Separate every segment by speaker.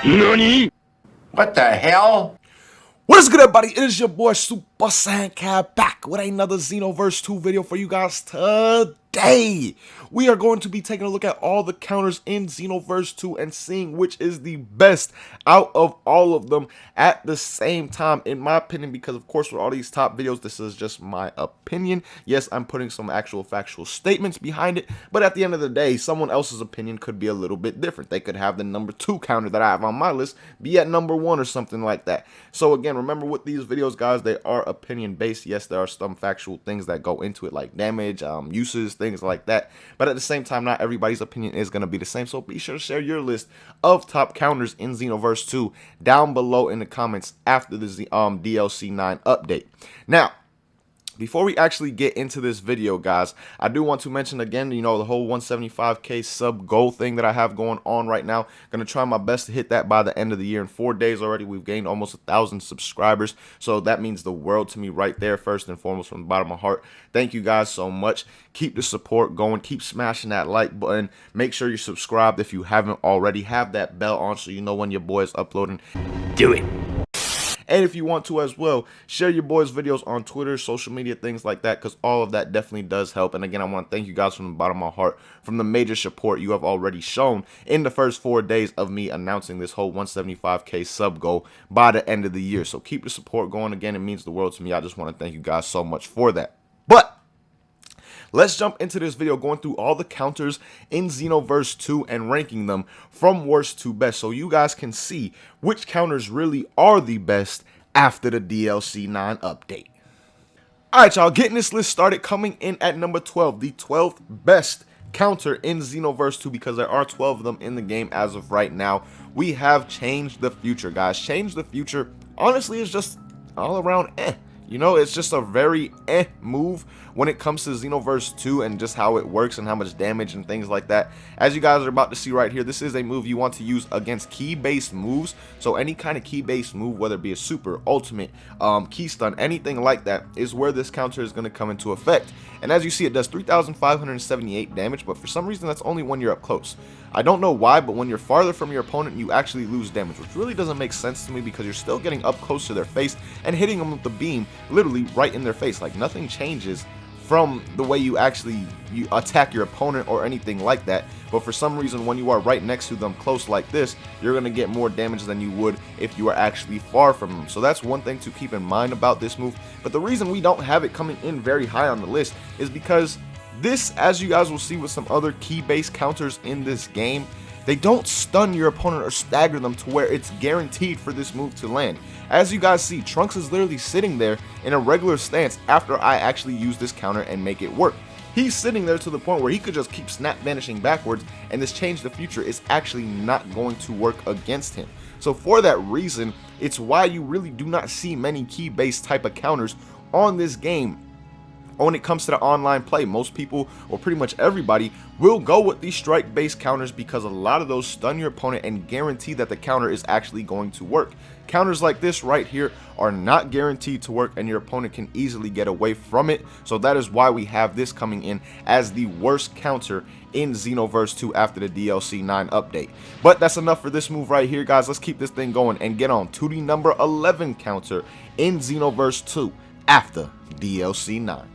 Speaker 1: NANI?!
Speaker 2: What the hell?
Speaker 3: What is good, everybody? It is your boy Super Saiyan Cat back with another Xenoverse 2 video for you guys today. We are going to be taking a look at all the counters in Xenoverse 2 and seeing which is the best out of all of them at the same time, in my opinion, because of course with all these top videos, this is just my opinion. Yes, I'm putting some actual factual statements behind it, but at the end of the day, someone else's opinion could be a little bit different. They could have the number 2 counter that I have on my list be at number 1 or something like that. So again, remember with these videos, guys, they are opinion based. Yes, there are some factual things that go into it, like damage, uses, things like that, but at the same time, not everybody's opinion is going to be the same. So be sure to share your list of top counters in Xenoverse 2 down below in the comments after the DLC 9 update. Now, before we actually get into this video, guys, I do want to mention again, you know, the whole 175k sub goal thing that I have going on right now. Gonna try my best to hit that by the end of the year. In 4 days already, we've gained almost 1,000 subscribers, so that means the world to me right there. First and foremost, from the bottom of my heart, thank you guys so much. Keep the support going, keep smashing that like button, make sure you're subscribed if you haven't already. Have that bell on so you know when your boy is uploading.
Speaker 1: Do it!
Speaker 3: And if you want to as well, share your boys' videos on Twitter, social media, things like that, because all of that definitely does help. And again, I want to thank you guys from the bottom of my heart from the major support you have already shown in the first 4 days of me announcing this whole 175k sub goal by the end of the year. So keep the support going. Again, it means the world to me. I just want to thank you guys so much for that. But let's jump into this video going through all the counters in Xenoverse 2 and ranking them from worst to best so you guys can see which counters really are the best after the DLC 9 update. Alright, y'all, getting this list started, coming in at number 12, the 12th best counter in Xenoverse 2, because there are 12 of them in the game as of right now. We have Change the Future, guys. Change the Future, honestly, is just all around You know, it's just a very move when it comes to Xenoverse 2 and just how it works and how much damage and things like that. As you guys are about to see right here, this is a move you want to use against key-based moves. So any kind of key-based move, whether it be a super, ultimate, key stun, anything like that, is where this counter is going to come into effect. And as you see, it does 3,578 damage, but for some reason that's only when you're up close. I don't know why, but when you're farther from your opponent, you actually lose damage, which really doesn't make sense to me because you're still getting up close to their face and hitting them with the beam literally right in their face. Like, nothing changes from the way you actually attack your opponent or anything like that. But for some reason, when you are right next to them close like this, you're going to get more damage than you would if you are actually far from them. So that's one thing to keep in mind about this move. But the reason we don't have it coming in very high on the list is because this, as you guys will see with some other key-based counters in this game, they don't stun your opponent or stagger them to where it's guaranteed for this move to land. As you guys see, Trunks is literally sitting there in a regular stance after I actually use this counter and make it work. He's sitting there to the point where he could just keep snap vanishing backwards, and this Change the Future is actually not going to work against him. So for that reason, it's why you really do not see many key-based type of counters on this game. When it comes to the online play, most people, or pretty much everybody, will go with these strike-based counters because a lot of those stun your opponent and guarantee that the counter is actually going to work. Counters like this right here are not guaranteed to work, and your opponent can easily get away from it. So that is why we have this coming in as the worst counter in Xenoverse 2 after the DLC 9 update. But that's enough for this move right here, guys. Let's keep this thing going and get on to the number 11 counter in Xenoverse 2 after DLC 9.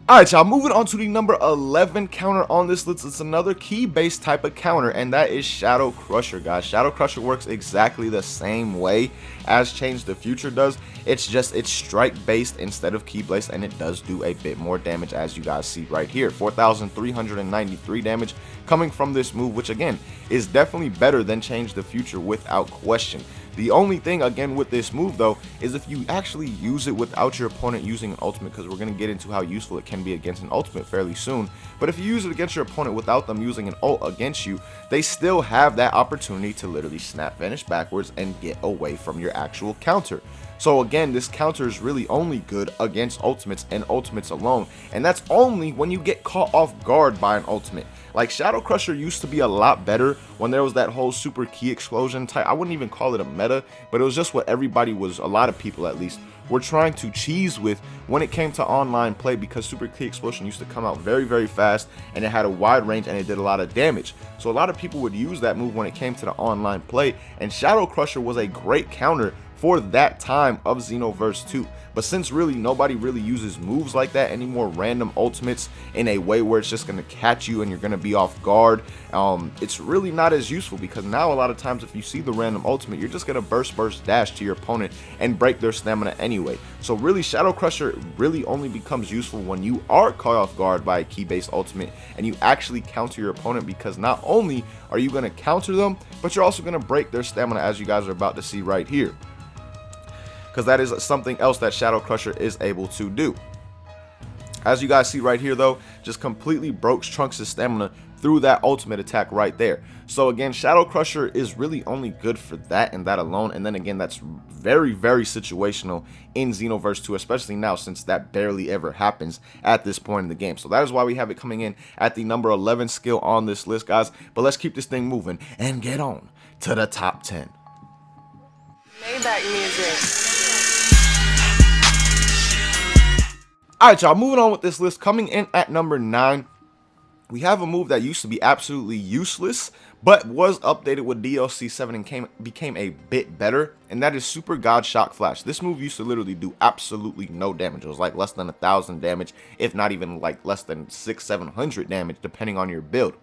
Speaker 3: Alright, y'all, moving on to the number 11 counter on this list. It's another key-based type of counter, and that is Shadow Crusher, guys. Shadow Crusher works exactly the same way as Change the Future does. It's just it's strike-based instead of key-based, and it does do a bit more damage, as you guys see right here. 4,393 damage coming from this move, which again is definitely better than Change the Future without question. The only thing, again, with this move, though, is if you actually use it without your opponent using an ultimate, because we're going to get into how useful it can be against an ultimate fairly soon. But if you use it against your opponent without them using an ult against you, they still have that opportunity to literally snap vanish backwards and get away from your actual counter. So again, this counter is really only good against ultimates and ultimates alone, and that's only when you get caught off guard by an ultimate. Like, Shadow Crusher used to be a lot better when there was that whole super key explosion type. I wouldn't even call it a meta, but it was just what everybody was, a lot of people at least, were trying to cheese with when it came to online play, because Super Ki Explosion used to come out very, very fast, and it had a wide range and it did a lot of damage. So a lot of people would use that move when it came to the online play, and Shadow Crusher was a great counter for that time of Xenoverse 2. But since really nobody really uses moves like that anymore, random ultimates in a way where it's just going to catch you and you're going to be off guard, it's really not as useful, because now a lot of times if you see the random ultimate, you're just going to burst dash to your opponent and break their stamina anyway. So really Shadow Crusher really only becomes useful when you are caught off guard by a key based ultimate and you actually counter your opponent, because not only are you going to counter them, but you're also going to break their stamina, as you guys are about to see right here, because that is something else that Shadow Crusher is able to do. As you guys see right here though, just completely broke Trunks' stamina through that ultimate attack right there. So again, Shadow Crusher is really only good for that and that alone, and then again, that's very, very situational in Xenoverse 2, especially now since that barely ever happens at this point in the game. So that is why we have it coming in at the number 11 skill on this list, guys. But let's keep this thing moving and get on to the top 10.
Speaker 1: Maybach music.
Speaker 3: Alright, y'all, moving on with this list. Coming in at number 9, we have a move that used to be absolutely useless, but was updated with DLC 7 and became a bit better, and that is Super God Shock Flash. This move used to literally do absolutely no damage. It was like less than 1,000 damage, if not even like less than 600-700 damage, depending on your build.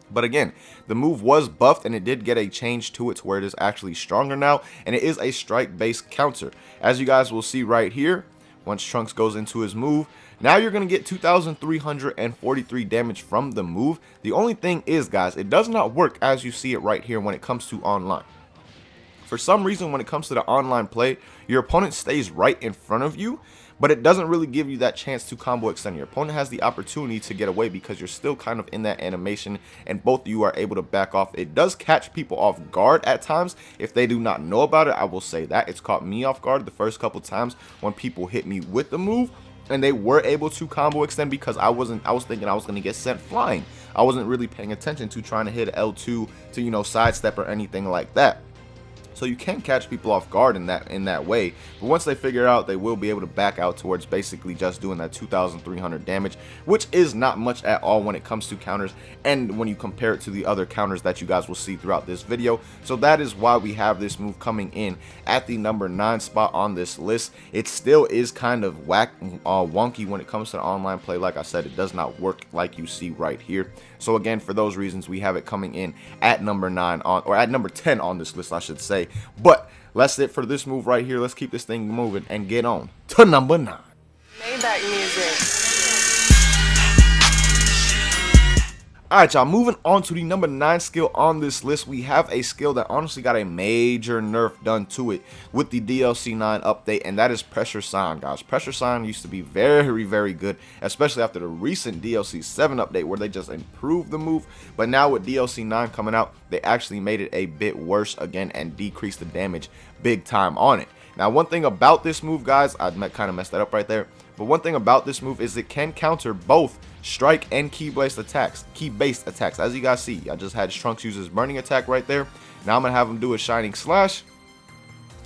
Speaker 3: But again, the move was buffed and it did get a change to it to where it is actually stronger now, and it is a strike-based counter. As you guys will see right here, once Trunks goes into his move, now you're going to get 2,343 damage from the move. The only thing is, guys, it does not work as you see it right here when it comes to online. For some reason, when it comes to the online play, your opponent stays right in front of you, but it doesn't really give you that chance to combo extend. Your opponent has the opportunity to get away because you're still kind of in that animation and both of you are able to back off. It does catch people off guard at times if they do not know about it. I will say that it's caught me off guard the first couple times when people hit me with the move and they were able to combo extend, because I was thinking I was going to get sent flying. I wasn't really paying attention to trying to hit L2 to, you know, sidestep or anything like that. So you can catch people off guard in that way, but once they figure it out, they will be able to back out towards basically just doing that 2,300 damage, which is not much at all when it comes to counters, and when you compare it to the other counters that you guys will see throughout this video. So that is why we have this move coming in at the number 9 spot on this list. It still is kind of wonky when it comes to the online play. Like I said, it does not work like you see right here. So again, for those reasons, we have it coming in at number 9 or at number 10 on this list, I should say. But that's it for this move right here. Let's keep this thing moving and get on to number 9.
Speaker 1: Maybach music.
Speaker 3: Alright, y'all, moving on to the number 9 skill on this list. We have a skill that honestly got a major nerf done to it with the DLC 9 update, and that is Pressure Saiyan, guys. Pressure Saiyan used to be very, very good, especially after the recent DLC 7 update where they just improved the move. But now with DLC 9 coming out, they actually made it a bit worse again and decreased the damage big time on it. Now, one thing about this move, guys, I kind of messed that up right there, but one thing about this move is it can counter both strike and key-based attacks. As you guys see, I just had Trunks use his burning attack right there. Now I'm going to have him do a shining slash,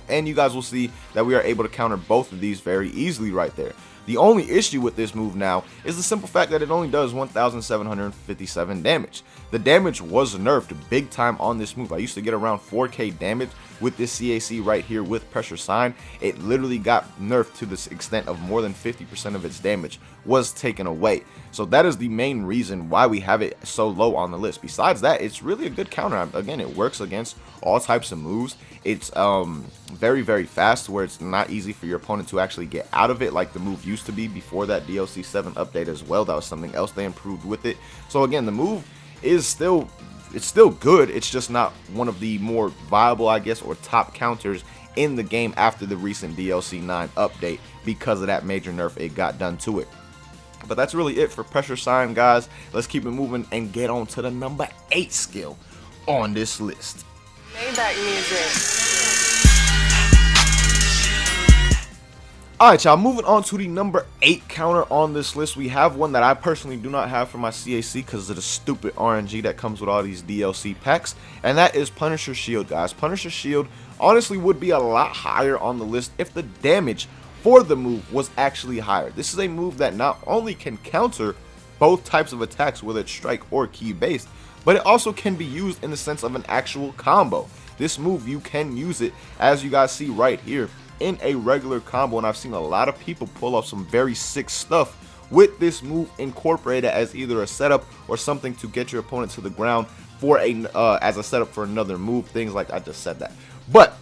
Speaker 3: and you guys will see that we are able to counter both of these very easily right there. The only issue with this move now is the simple fact that it only does 1,757 damage. The damage was nerfed big time on this move. I used to get around 4k damage with this CAC right here with Pressure Saiyan. It literally got nerfed to this extent of more than 50% of its damage was taken away. So that is the main reason why we have it so low on the list. Besides that, it's really a good counter. Again, it works against all types of moves. It's very, very fast, where it's not easy for your opponent to actually get out of it like the move used to be before that DLC 7 update as well. That was something else they improved with it. So again, the move is still good. It's just not one of the more viable, I guess, or top counters in the game after the recent DLC 9 update because of that major nerf it got done to it. But that's really it for Pressure Saiyan, guys. Let's keep it moving and get on to the number 8 skill on this list.
Speaker 1: Maybach music.
Speaker 3: Alright, y'all, moving on to the number 8 counter on this list. We have one that I personally do not have for my CAC because of the stupid RNG that comes with all these DLC packs, and that is Punisher Shield, guys. Punisher Shield honestly would be a lot higher on the list if the damage for the move was actually higher. This is a move that not only can counter both types of attacks, whether it's strike or key based, but it also can be used in the sense of an actual combo. This move, you can use it, as you guys see right here, in a regular combo, and I've seen a lot of people pull off some very sick stuff with this move incorporated as either a setup or something to get your opponent to the ground for a as a setup for another move, things like I just said that. But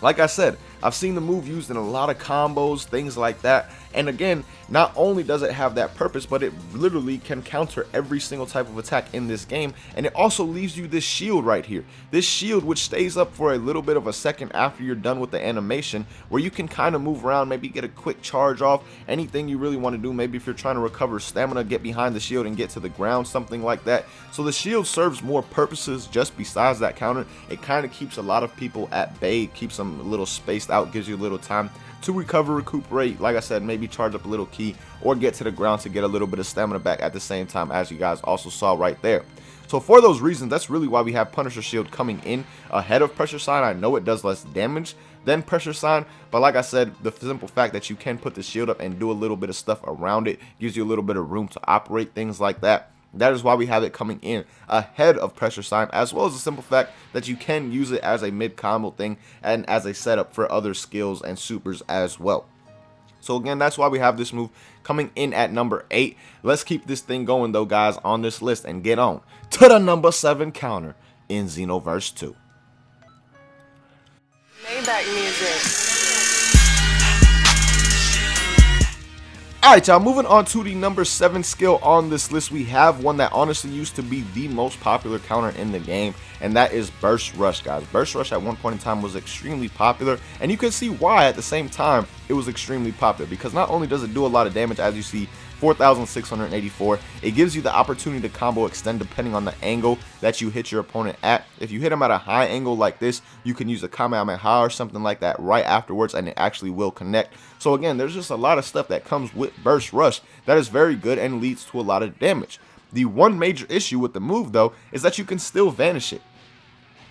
Speaker 3: like I said, I've seen the move used in a lot of combos, things like that. And again, not only does it have that purpose, but it literally can counter every single type of attack in this game. And it also leaves you this shield right here. This shield which stays up for a little bit of a second after you're done with the animation, where you can kind of move around, maybe get a quick charge off, anything you really want to do. Maybe if you're trying to recover stamina, get behind the shield and get to the ground, something like that. So the shield serves more purposes just besides that counter. It kind of keeps a lot of people at bay, keeps them a little spaced out, gives you a little time to recover, recuperate, like I said, maybe charge up a little key or get to the ground to get a little bit of stamina back at the same time, as you guys also saw right there. So for those reasons, that's really why we have Punisher Shield coming in ahead of Pressure Sign. I know it does less damage than Pressure Sign, but like I said, the simple fact that you can put the shield up and do a little bit of stuff around it gives you a little bit of room to operate, things like that. That is why we have it coming in ahead of Pressure Sign, as well as the simple fact that you can use it as a mid combo thing and as a setup for other skills and supers as well. So again, that's why we have this move coming in at number 8. Let's keep this thing going though, guys, on this list and get on to the number 7 counter in Xenoverse 2.
Speaker 1: Maybach music.
Speaker 3: Alright, y'all, moving on to the number 7 skill on this list, we have one that honestly used to be the most popular counter in the game, and that is Burst Rush, guys. Burst Rush at one point in time was extremely popular, and you can see why at the same time it was extremely popular, because not only does it do a lot of damage, as you see, 4,684, it gives you the opportunity to combo extend depending on the angle that you hit your opponent at. If you hit him at a high angle like this, you can use a Kamehameha or something like that right afterwards, and it actually will connect. So again, there's just a lot of stuff that comes with Burst Rush that is very good and leads to a lot of damage. The one major issue with the move though is that you can still vanish it.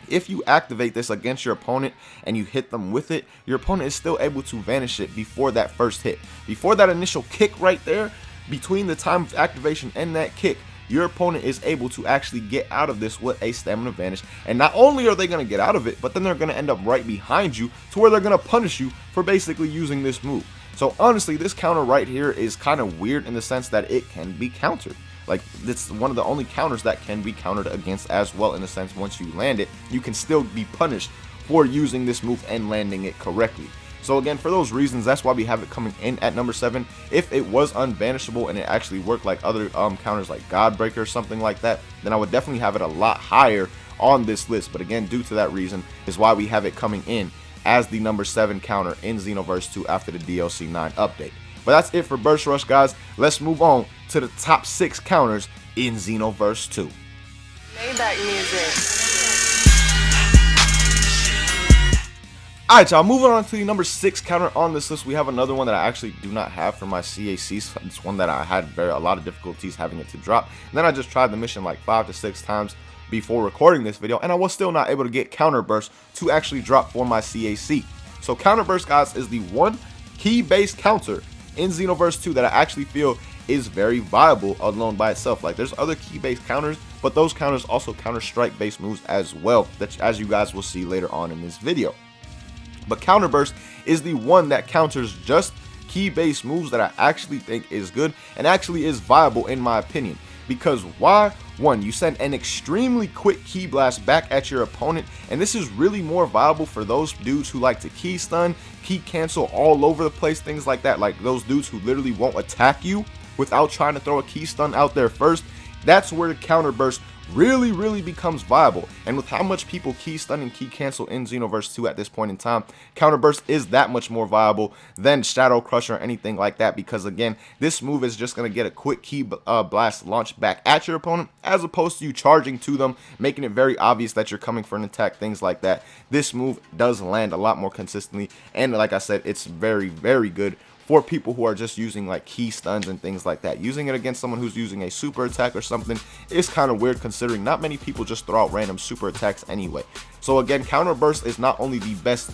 Speaker 3: If you activate this against your opponent and you hit them with it, your opponent is still able to vanish it before that first hit. Before that initial kick right there, between the time of activation and that kick, your opponent is able to actually get out of this with a stamina vanish. And not only are they going to get out of it, but then they're going to end up right behind you to where they're going to punish you for basically using this move. So honestly, this counter right here is kind of weird in the sense that it can be countered. Like, it's one of the only counters that can be countered against as well, in the sense once you land it, you can still be punished for using this move and landing it correctly. So again, for those reasons, that's why we have it coming in at number 7. If it was unvanishable and it actually worked like other counters like Godbreaker or something like that, then I would definitely have it a lot higher on this list. But again, due to that reason is why we have it coming in as the number 7 counter in Xenoverse 2 after the DLC 9 update. But that's it for Burst Rush, guys. Let's move on to the top 6 counters in Xenoverse 2.
Speaker 1: Maybach music.
Speaker 3: Alright, y'all, moving on to the number 6 counter on this list, we have another one that I actually do not have for my CACs. It's one that I had a lot of difficulties having it to drop. And then I just tried the mission like 5 to 6 times before recording this video, and I was still not able to get Counter Burst to actually drop for my CAC. So Counter Burst, guys, is the one key-based counter in Xenoverse 2 that I actually feel is very viable alone by itself. Like, there's other key-based counters, but those counters also counter strike-based moves as well, that as you guys will see later on in this video. But Counter Burst is the one that counters just key-based moves that I actually think is good and actually is viable in my opinion. Because why? One, you send an extremely quick key blast back at your opponent, and this is really more viable for those dudes who like to key stun, key cancel all over the place, things like that. Like those dudes who literally won't attack you without trying to throw a key stun out there first. that's where the counter burst really becomes viable. And with how much people key stun and key cancel in Xenoverse 2 at this point in time, counter burst is that much more viable than Shadow Crush or anything like that, because again, this move is just going to get a quick key blast launch back at your opponent, as opposed to you charging to them, making it very obvious that you're coming for an attack, things like that. This move does land a lot more consistently, and like I said, it's very good for people who are just using like key stuns and things like that. Using it against someone who's using a super attack or something is kind of weird, considering not many people just throw out random super attacks anyway. So again, counter burst is not only the best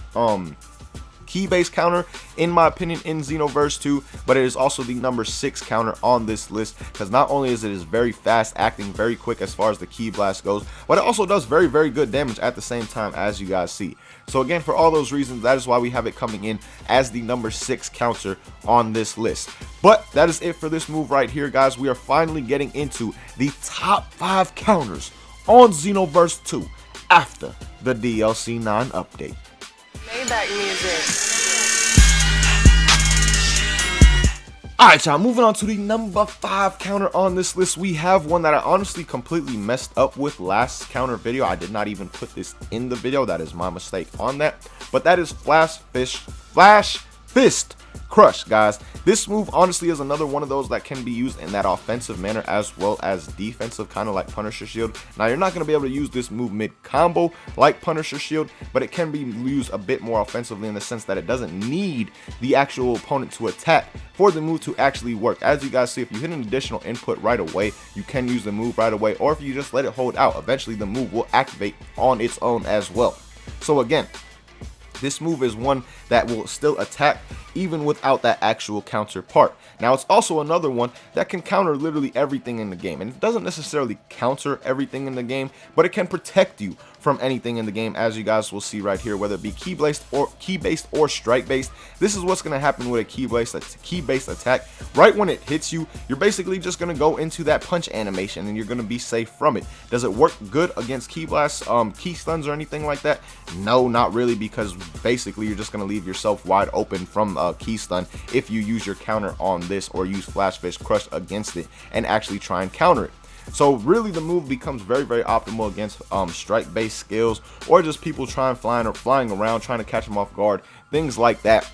Speaker 3: key-based counter, in my opinion, in Xenoverse 2, but it is also the number 6 counter on this list, because not only is it very fast, acting very quick as far as the key blast goes, but it also does very good damage at the same time, as you guys see. So again, for all those reasons, that is why we have it coming in as the number 6 counter on this list. But that is it for this move right here, guys. We are finally getting into the top 5 counters on Xenoverse 2 after the DLC 9 update.
Speaker 1: Maybach music.
Speaker 3: Alright, y'all, moving on to the number 5 counter on this list. We have one that I honestly completely messed up with last counter video. I did not even put this in the video. That is my mistake on that. But that is Flash Fist Crush, guys. This move honestly is another one of those that can be used in that offensive manner as well as defensive, kind of like Punisher Shield. Now, you're not going to be able to use this move mid-combo like Punisher Shield, but it can be used a bit more offensively in the sense that it doesn't need the actual opponent to attack for the move to actually work. As you guys see, if you hit an additional input right away, you can use the move right away, or if you just let it hold out, eventually the move will activate on its own as well. So again, this move is one that will still attack even without that actual counter part. Now, it's also another one that can counter literally everything in the game, and it doesn't necessarily counter everything in the game, but it can protect you from anything in the game, as you guys will see right here, whether it be key-based or strike-based. This is what's going to happen with a key-based attack. Right when it hits you, you're basically just going to go into that punch animation, and you're going to be safe from it. Does it work good against key blasts, key stuns, or anything like that? No, not really, because basically you're just going to leave yourself wide open from key stun if you use your counter on this or use Flash Fist Crush against it and actually try and counter it. So really the move becomes very optimal against strike based skills, or just people flying around trying to catch them off guard, things like that.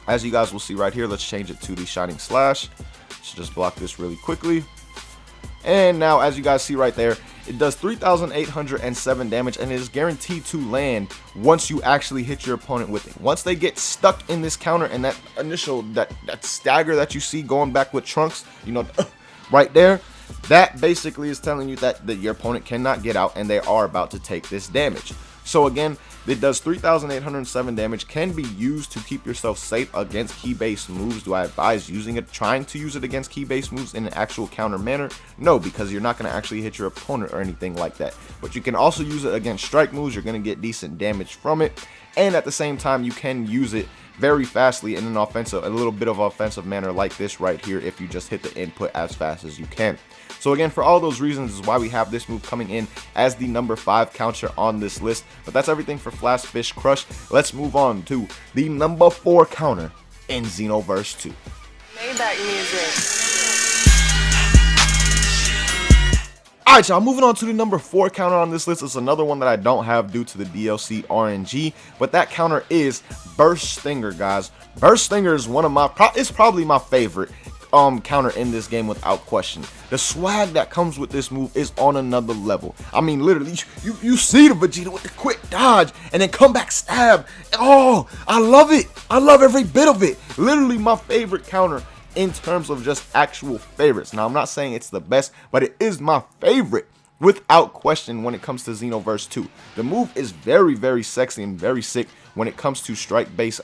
Speaker 3: As you guys will see right here, let's change it to the Shining Slash. Let's just block this really quickly. And now, as you guys see right there, it does 3,807 damage, and it is guaranteed to land once you actually hit your opponent with it. Once they get stuck in this counter, and that initial that stagger that you see going back with Trunks, you know, right there, that basically is telling you that your opponent cannot get out and they are about to take this damage. So again, it does 3,807 damage, can be used to keep yourself safe against key-based moves. Do I advise using it, trying to use it against key-based moves in an actual counter manner? No, because you're not going to actually hit your opponent or anything like that. But you can also use it against strike moves. You're going to get decent damage from it. And at the same time, you can use it very fastly in an offensive, a little bit of offensive manner like this right here, if you just hit the input as fast as you can. So again, for all those reasons is why we have this move coming in as the number 5 counter on this list. But that's everything for Flash Fist Crush. Let's move on to the number 4 counter in Xenoverse 2.
Speaker 1: Maybach music.
Speaker 3: Alright, y'all, moving on to the number 4 counter on this list. It's another one that I don't have due to the DLC RNG, but that counter is Burst Stinger, guys. Burst Stinger is one of my, it's probably my favorite counter in this game without question. The swag that comes with this move is on another level. I mean, literally, you see the Vegeta with the quick dodge and then come back stab. Oh, I love it. I love every bit of it. Literally my favorite counter in terms of just actual favorites. Now, I'm not saying it's the best, but it is my favorite without question when it comes to Xenoverse 2. The move is very sexy and very sick when it comes to strike-based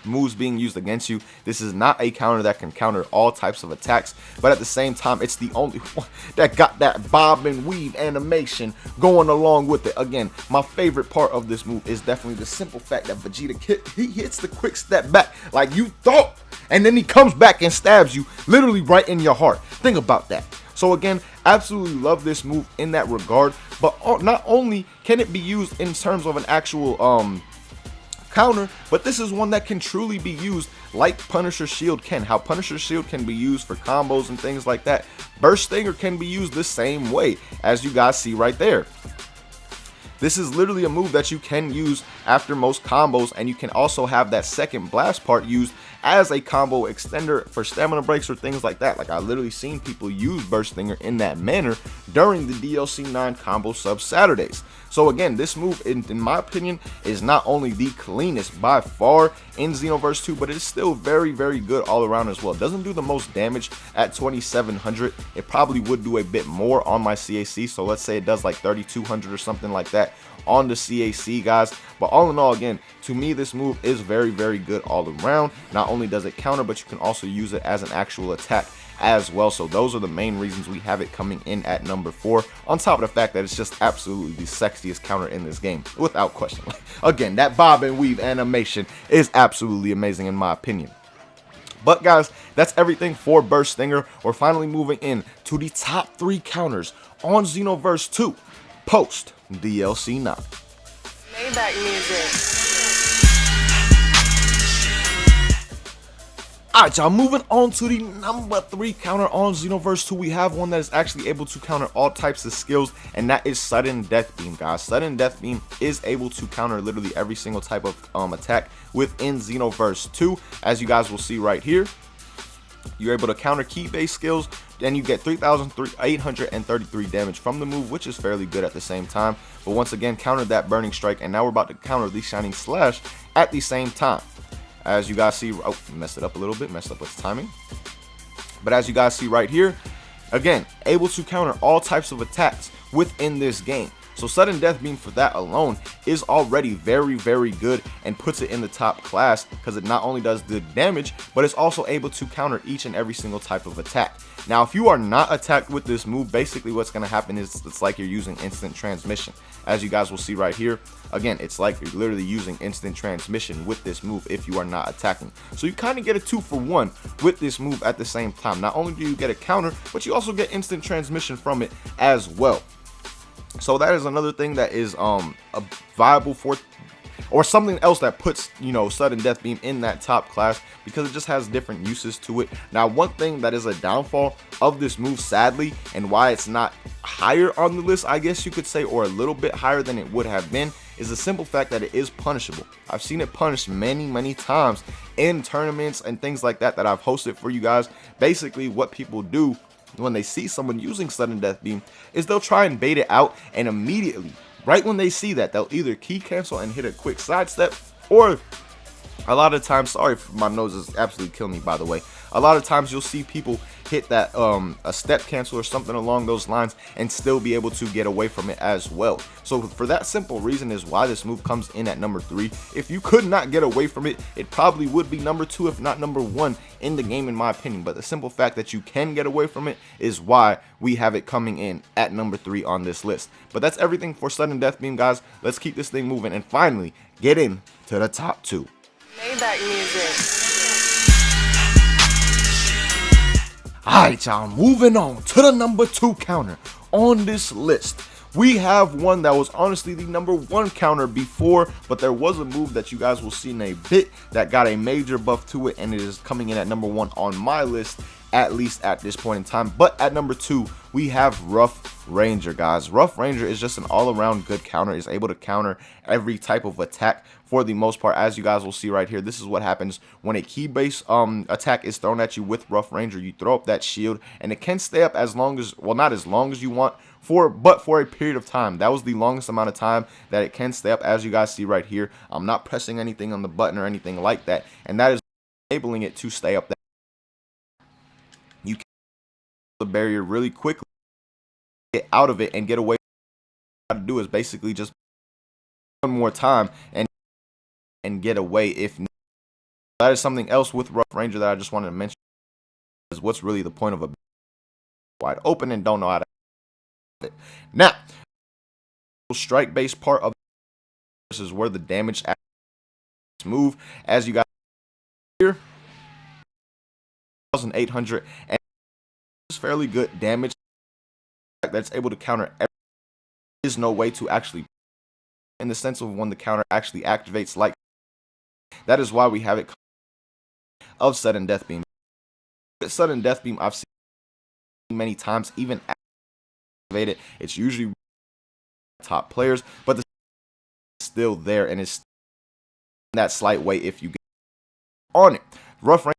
Speaker 3: moves being used against you. This is not a counter that can counter all types of attacks, but at the same time, it's the only one that got that bob and weave animation going along with it. Again, my favorite part of this move is definitely the simple fact that Vegeta he hits the quick step back like you thought, and then he comes back and stabs you literally right in your heart. Think about that. So again, absolutely love this move in that regard, but not only can it be used in terms of an actual counter, but this is one that can truly be used like Punisher Shield can. How Punisher Shield can be used for combos and things like that, Burst Stinger can be used the same way, as you guys see right there. This is literally a move that you can use after most combos, and you can also have that second blast part used as a combo extender for stamina breaks or things like that. Like, I literally seen people use Burst Stinger in that manner during the DLC 9 combo sub Saturdays. So again, this move, in my opinion, is not only the cleanest by far in Xenoverse 2, but it's still very, very good all around as well. It doesn't do the most damage at 2700. It probably would do a bit more on my CAC. So let's say it does like 3200 or something like that on the CAC, guys. But all in all, again, to me, this move is very, very good all around. Not only does it counter, but you can also use it as an actual attack as well. So those are the main reasons we have it coming in at number 4, on top of the fact that it's just absolutely the sexiest counter in this game, without question. Again, that bob and weave animation is absolutely amazing in my opinion. But guys, that's everything for Burst Stinger. We're finally moving in to the top 3 counters on Xenoverse 2 post DLC 9.
Speaker 1: Maybach music.
Speaker 3: Alright, y'all, moving on to the number 3 counter on Xenoverse 2. We have one that is actually able to counter all types of skills, and that is Sudden Death Beam, guys. Sudden Death Beam is able to counter literally every single type of attack within Xenoverse 2, as you guys will see right here. You're able to counter key-based skills, and you get 3,833 damage from the move, which is fairly good at the same time. But once again, counter that Burning Strike, and now we're about to counter the Shining Slash at the same time. As you guys see, oh, messed it up a little bit, messed up with timing. But as you guys see right here, again, able to counter all types of attacks within this game. So Sudden Death Beam for that alone is already very, very good and puts it in the top class, because it not only does the damage, but it's also able to counter each and every single type of attack. Now, if you are not attacked with this move, basically what's going to happen is it's like you're using instant transmission. As you guys will see right here, again, it's like you're literally using instant transmission with this move if you are not attacking. So you kind of get a 2-for-1 with this move at the same time. Not only do you get a counter, but you also get instant transmission from it as well. So that is another thing that is a viable for, or something else that puts, you know, Sudden Death Beam in that top class, because it just has different uses to it. Now, one thing that is a downfall of this move, sadly, and why it's not higher on the list, I guess you could say, or a little bit higher than it would have been, is the simple fact that it is punishable. I've seen it punished many, many times in tournaments and things like that that I've hosted for you guys. Basically, what people do when they see someone using Sudden Death Beam is they'll try and bait it out, and immediately, right when they see that, they'll either key cancel and hit a quick sidestep, or a lot of times, sorry, my nose is absolutely killing me, by the way, a lot of times you'll see people hit that a step cancel or something along those lines and still be able to get away from it as well. So for that simple reason is why this move comes in at number 3. If you could not get away from it, it probably would be number 2, if not number 1 in the game, in my opinion. But the simple fact that you can get away from it is why we have it coming in at number 3 on this list. But that's everything for Sudden Death Beam, guys. Let's keep this thing moving and finally get in to the top 2.
Speaker 1: Maybach music.
Speaker 3: Alright, y'all, moving on to the number 2 counter on this list. We have one that was honestly the number 1 counter before, but there was a move that you guys will see in a bit that got a major buff to it, and it is coming in at number 1 on my list, at least at this point in time. But at number 2, we have Ruff Ranger, guys. Ruff Ranger is just an all-around good counter. It's able to counter every type of attack for the most part. As you guys will see right here, this is what happens when a key-based attack is thrown at you with Ruff Ranger. You throw up that shield, and it can stay up as long as, well, not as long as you want, but for a period of time. That was the longest amount of time that it can stay up, as you guys see right here. I'm not pressing anything on the button or anything like that, and that is enabling it to stay up. You can the barrier really quickly, get out of it, and get away. What you gotta do is basically just one more time and get away if need. That is something else with Ruff Ranger that I just wanted to mention, is what's really the point of a wide open and don't know how to it. Now, strike based part of this is where the damage move, as you guys here, 1,800, and it's fairly good damage that's able to counter. There is no way to actually, in the sense of when the counter actually activates, like That is why we have it of sudden death beam. Sudden death beam I've seen many times, even activated. It's usually top players, but the still there, and it's that slight way if you get on it. Ruff Ranger,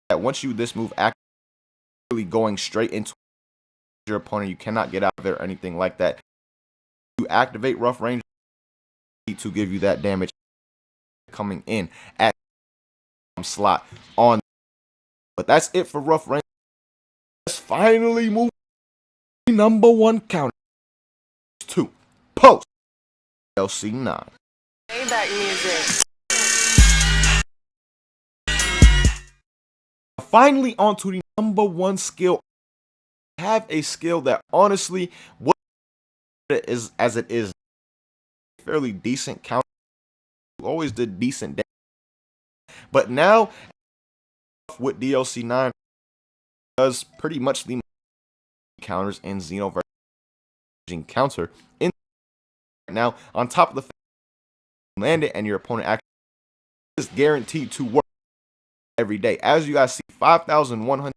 Speaker 3: that once you this move actually going straight into your opponent, you cannot get out of there or anything like that. You activate Ruff Ranger to give you that damage coming in at slot on. But that's it for Ruff Ranger. Let's finally move number 1 counter to post LC9.
Speaker 1: Play that music.
Speaker 3: Finally, on to the number 1 skill. I have a skill that honestly, what it is as it is, fairly decent counter. Always did decent damage, but now with DLC9 does pretty much the counters in Xenoverse counter in now. On top of the fact you land it and your opponent actually is guaranteed to work every day. As you guys see, 5,100